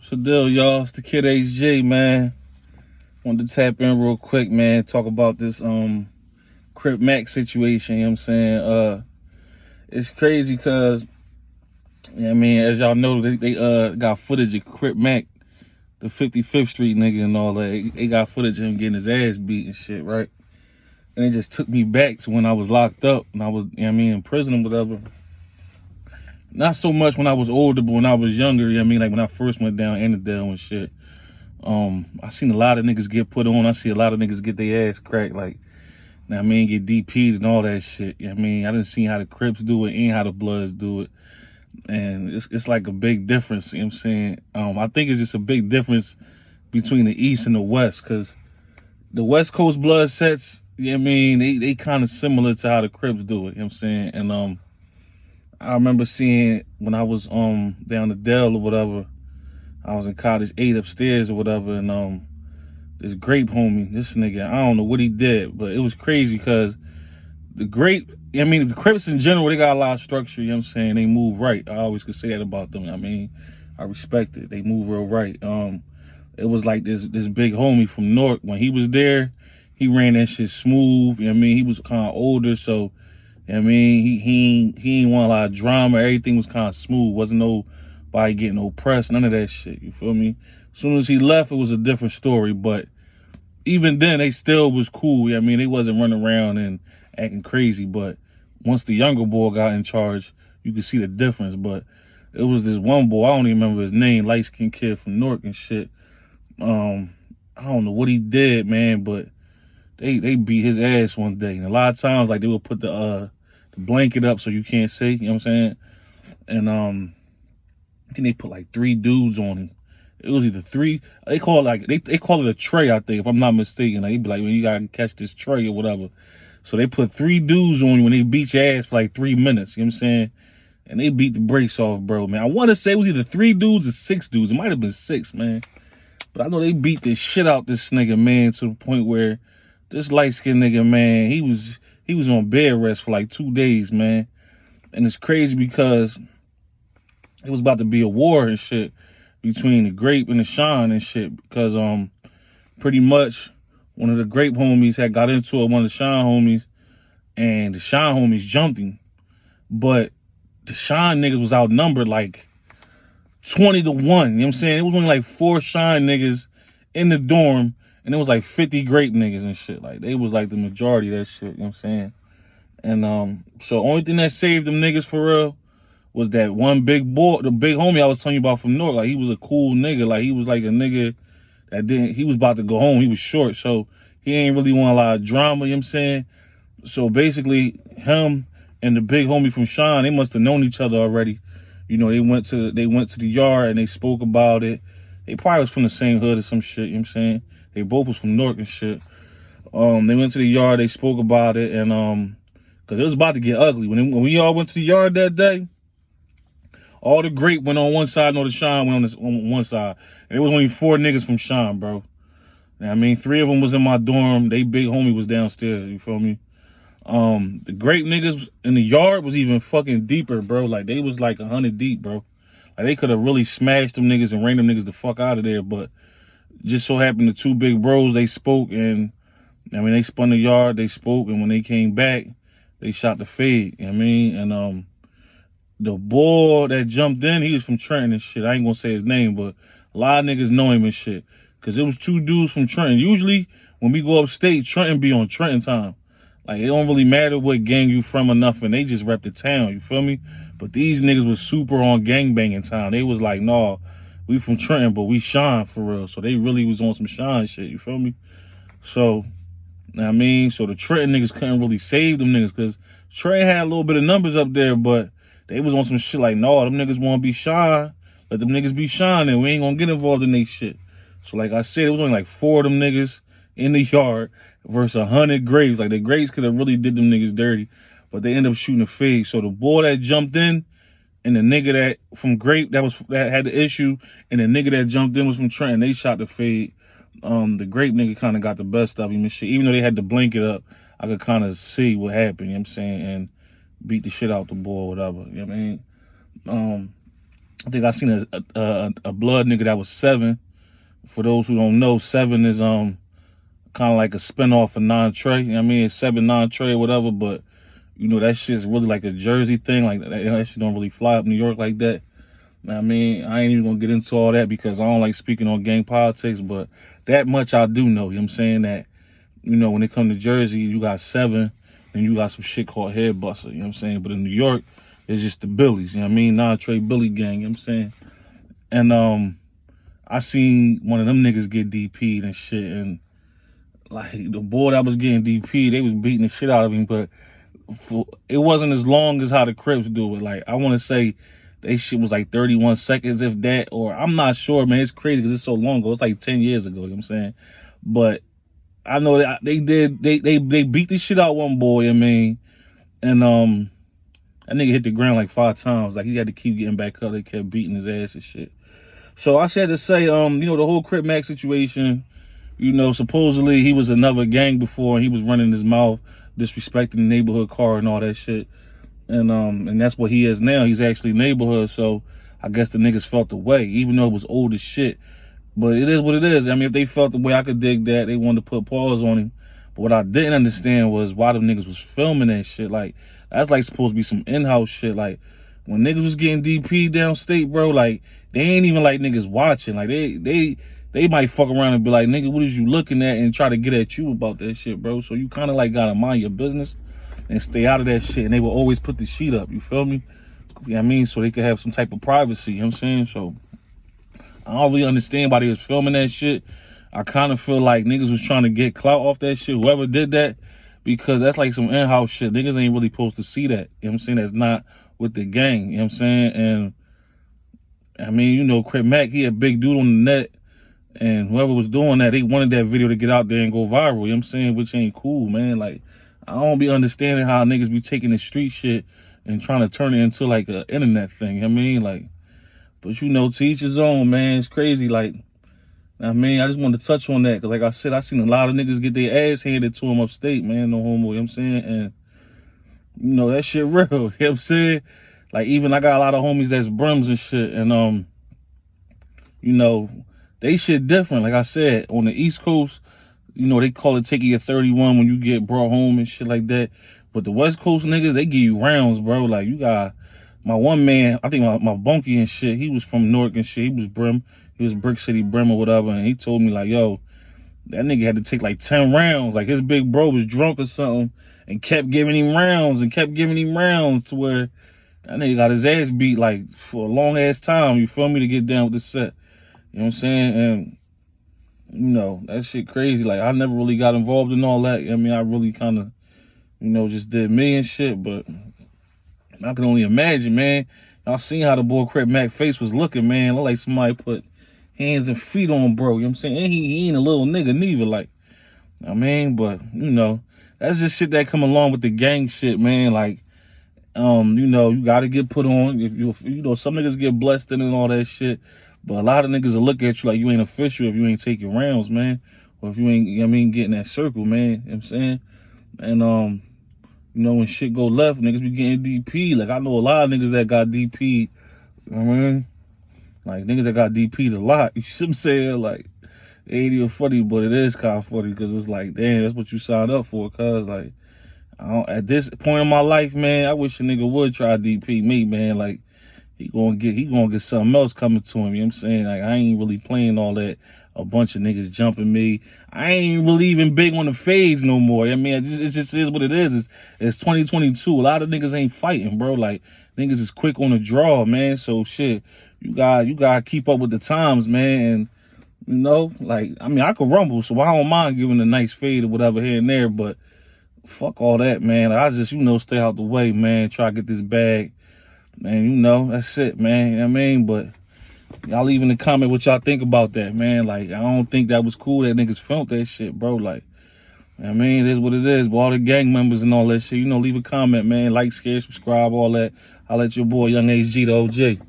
So deal, y'all. It's the kid HG, man. Wanted to tap in real quick, man. Talk about this Crip Mac situation, you know what I'm saying? It's crazy cause as y'all know, they got footage of Crip Mac, the 55th Street nigga and all that. They got footage of him getting his ass beat and shit, right? And it just took me back to when I was locked up and I was, in prison or whatever. Not so much when I was older, but when I was younger, like when I first went down Annandale and shit. I seen a lot of niggas get put on. I see a lot of niggas get their ass cracked, like, get DP'd and all that shit. I didn't see how the Crips do it and how the Bloods do it. And it's like a big difference, you know what I'm saying? I think it's just a big difference between the East and the West, because the West Coast Blood sets, they kind of similar to how the Crips do it, you know what I'm saying? And I remember seeing when I was down the Dell or whatever, I was in college 8 upstairs or whatever, and this Grape homie, this nigga, I don't know what he did, but it was crazy because the Grape, the Crips in general, they got a lot of structure, you know what I'm saying? They move right. I always could say that about them. I respect it. They move real right. It was like this big homie from North. When he was there, he ran that shit smooth. He was kind of older, so he ain't want a lot of drama. Everything was kind of smooth. Wasn't nobody getting no press, none of that shit. You feel me? As soon as he left, it was a different story. But even then, they still was cool. They wasn't running around and acting crazy. But once the younger boy got in charge, you could see the difference. But it was this one boy, I don't even remember his name, light-skinned kid from Newark and shit. I don't know what he did, man, but they beat his ass one day. And a lot of times, like, they would put the blanket up so you can't see, you know what I'm saying? And I think they put like 3 dudes on him. It was either 3. They call it like they call it a tray, I think, if I'm not mistaken. Like, they be like, man, you gotta catch this tray or whatever. So they put 3 dudes on you when they beat your ass for like 3 minutes. You know what I'm saying? And they beat the brakes off, bro, man. I want to say it was either 3 dudes or 6 dudes. It might have been 6, man. But I know they beat the shit out this nigga, man, to the point where this light-skinned nigga, man, he was on bed rest for like 2 days, man. And it's crazy because it was about to be a war and shit between the Grape and the Sean and shit, because pretty much one of the Grape homies had got into it with one of the Sean homies, and the Sean homies jumped him. But the Sean niggas was outnumbered like 20 to 1. You know what I'm saying? It was only like 4 Sean niggas in the dorm, and it was like 50 Grape niggas and shit. Like, they was like the majority of that shit, you know what I'm saying? And so only thing that saved them niggas for real was that one big boy, the big homie I was telling you about from North. Like, he was a cool nigga. Like, he was like a nigga that he was about to go home. He was short, so he ain't really want a lot of drama, you know what I'm saying? So basically, him and the big homie from Sean, they must have known each other already. They went to the yard and they spoke about it. They probably was from the same hood or some shit, you know what I'm saying? They both was from Newark and shit. They went to the yard, they spoke about it, and because it was about to get ugly. When we all went to the yard that day, all the Grape went on one side, and all the Sean went on one side. And it was only 4 niggas from Sean, bro. 3 of them was in my dorm. They big homie was downstairs, you feel me? The Grape niggas in the yard was even fucking deeper, bro. Like, they was like 100 deep, bro. Like, they could have really smashed them niggas and ran them niggas the fuck out of there, but just so happened the 2 big bros, they spoke, and they spun the yard, they spoke, and when they came back, they shot the fade, and the boy that jumped in, he was from Trenton and shit. I ain't gonna say his name, but a lot of niggas know him and shit. Cause it was 2 dudes from Trenton. Usually, when we go upstate, Trenton be on Trenton time. Like, it don't really matter what gang you from or nothing. They just rep the town, you feel me? But these niggas was super on gangbanging time. They was like, nah, we from Trenton, but we shine for real. So they really was on some shine shit, you feel me? So, so the Trenton niggas couldn't really save them niggas, cause Trey had a little bit of numbers up there, but they was on some shit like, no, them niggas want to be shine. Let them niggas be shine, and we ain't gonna get involved in they shit. So like I said, it was only like 4 of them niggas in the yard versus 100 Grapes. Like, the Grapes could have really did them niggas dirty, but they ended up shooting a fade. So the boy that jumped in, and the nigga that from Grape that had the issue, and the nigga that jumped in was from Trenton, they shot the fade. The Grape nigga kind of got the best of him and shit. Even though they had to blanket up, I could kind of see what happened, you know what I'm saying, and beat the shit out the boy or whatever, you know what I mean? I think I seen a blood nigga that was 7. For those who don't know, 7 is kind of like a spinoff of Non Trey. You know what I mean, it's 7 Non Trey or whatever, but you know that shit's really like a Jersey thing. Like that shit don't really fly up New York like that. I mean, I ain't even gonna get into all that because I don't like speaking on gang politics, but that much I do know. You know what I'm saying? That, you know, when it comes to Jersey, you got 7 and you got some shit called Head Buster. You know what I'm saying? But in New York, it's just the Billies. You know what I mean? Non Trey Billy gang. You know what I'm saying? And I seen one of them niggas get DP'd and shit, and like the boy that was getting DP'd, they was beating the shit out of him, but it wasn't as long as how the Crips do it. Like, I want to say they shit was like 31 seconds, if that, or I'm not sure, man. It's crazy because it's so long ago. It's like 10 years ago, you know what I'm saying? But I know that they beat the shit out one boy, I mean, and that nigga hit the ground like 5 times. Like, he had to keep getting back up. They kept beating his ass and shit. So I said to say, you know, the whole Crip Mac situation, you know, supposedly he was another gang before and he was running his mouth, disrespecting the neighborhood car and all that shit. And that's what he is now. He's actually neighborhood. So I guess the niggas felt the way, even though it was old as shit. But it is what it is. I mean, if they felt the way, I could dig that. They wanted to put pause on him. But what I didn't understand was why them niggas was filming that shit. Like, that's like supposed to be some in-house shit. Like, when niggas was getting DP downstate, bro, like, they ain't even like niggas watching. Like, they might fuck around and be like, nigga, what is you looking at, and try to get at you about that shit, bro. So you kind of like gotta mind your business and stay out of that shit. And they will always put the sheet up, you feel me? You know what I mean? So they could have some type of privacy, you know what I'm saying? So I don't really understand why they was filming that shit. I kind of feel like niggas was trying to get clout off that shit, whoever did that, because that's like some in-house shit. Niggas ain't really supposed to see that, you know what I'm saying? That's not with the gang, you know what I'm saying? And I mean, you know, Crip Mac, he a big dude on the net, and whoever was doing that, they wanted that video to get out there and go viral, you know what I'm saying? Which ain't cool, man. Like, I don't be understanding how niggas be taking the street shit and trying to turn it into like an internet thing, you know what I mean? Like, but you know, to each his own, man. It's crazy, like, I mean, I just wanted to touch on that, because like I said, I seen a lot of niggas get their ass handed to them upstate, man, no homo, you know what I'm saying? And, you know, that shit real, you know what I'm saying? Like, even I got a lot of homies that's brims and shit, and, you know, they shit different. Like I said, on the East Coast, you know, they call it taking your 31 when you get brought home and shit like that. But the West Coast niggas, they give you rounds, bro. Like, you got my one man, I think my bunkie and shit, he was from Newark and shit. He was brim. He was Brick City Brim or whatever. And he told me, like, yo, that nigga had to take like 10 rounds. Like, his big bro was drunk or something and kept giving him rounds to where that nigga got his ass beat, like, for a long ass time, you feel me, to get down with the set. You know what I'm saying? And, you know, that shit crazy. Like, I never really got involved in all that. I mean, I really kind of, you know, just did me and shit, but I can only imagine, man. Y'all seen how the boy Crip Mac face was looking, man. Looked like somebody put hands and feet on bro, you know what I'm saying? And he ain't a little nigga neither, like, I mean, but, you know, that's just shit that come along with the gang shit, man. Like, you know, you gotta get put on. If you know, some niggas get blessed in and all that shit, but a lot of niggas will look at you like you ain't official if you ain't taking rounds, man. Or if you ain't, you know what I mean, getting that circle, man. You know what I'm saying? And, you know, when shit go left, niggas be getting DP. Like, I know a lot of niggas that got DP, you know what I mean? Like, niggas that got DP'd a lot. You see what I'm saying? Like, it ain't even funny, but it is kind of funny, because it's like, damn, that's what you signed up for, cuz, like, at this point in my life, man, I wish a nigga would try DP me, man. Like, he gonna get something else coming to him, you know what I'm saying? Like, I ain't really playing all that. A bunch of niggas jumping me. I ain't really even big on the fades no more. I mean, it just is what it is. It's 2022. A lot of niggas ain't fighting, bro. Like, niggas is quick on the draw, man. So shit, you gotta keep up with the times, man. And, you know, like, I mean, I could rumble, so I don't mind giving a nice fade or whatever here and there, but fuck all that, man. I just, you know, stay out the way, man. Try to get this bag. Man, you know, that's it, man. You know what I mean? But y'all leave in the comment what y'all think about that, man. Like, I don't think that was cool that niggas filmed that shit, bro. Like, I mean, it is what it is. But all the gang members and all that shit, you know, leave a comment, man. Like, share, subscribe, all that. I'll let your boy, Young HG, the OG.